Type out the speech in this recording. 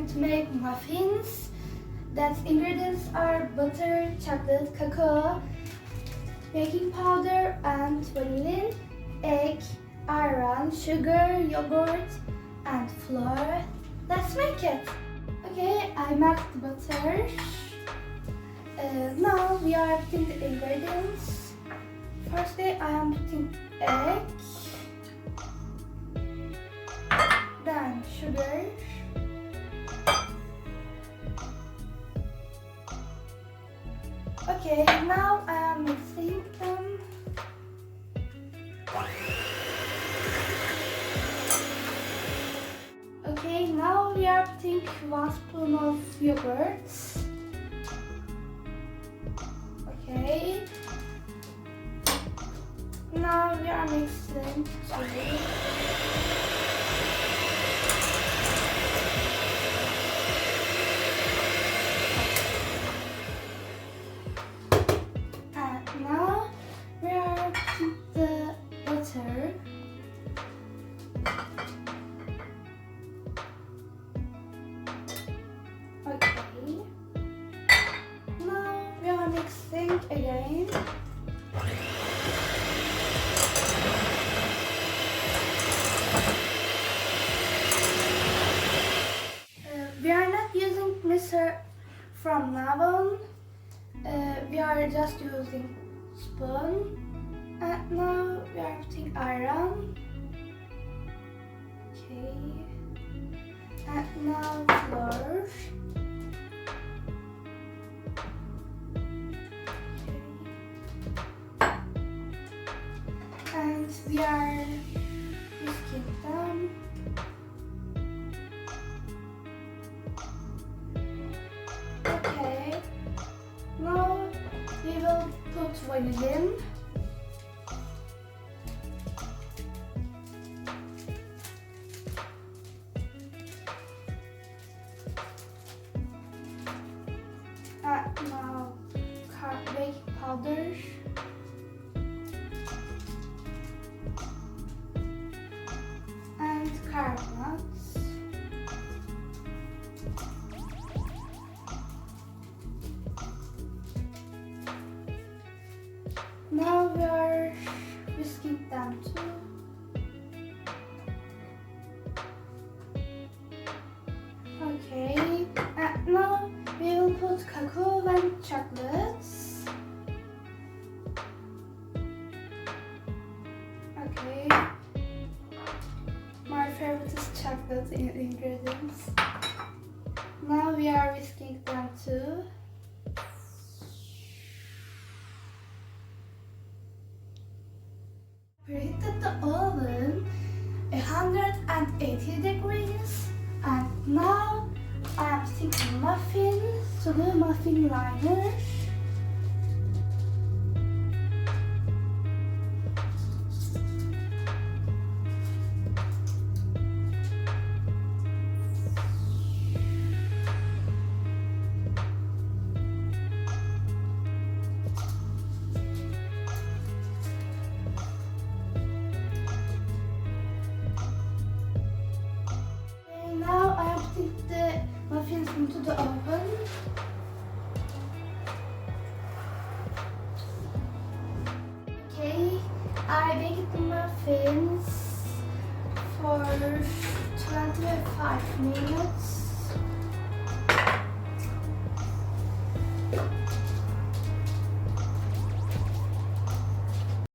going to make muffins. That ingredients are butter, chocolate, cocoa, baking powder and vanillin, egg, ayran, sugar, yogurt and flour. Let's make it. Okay, I melted the butter. Now we are putting the ingredients. Firstly, I am putting egg, then sugar, okay, now I am mixing them. Okay, now we are putting 1 spoon of yogurt. Okay. Now we are mixing too. And now we are putting the butter. Okay. Now we are mixing again. We are not using mixer from now on. We are just using spoon. And now we are putting ayran. Okay. And now flour. And we are whisking them. Okay, now we will put vanillin. And now baking powder. And carrots. Now we are whisking them too. Okay, and now we will put cocoa and chocolates. Okay. My favorite is chocolate ingredients. Now we are whisking them too. Preheated the oven 180 degrees, and now I am putting muffins to the muffin liner. Now I am putting the muffins into the oven. Okay, I baked the muffins for 25 minutes.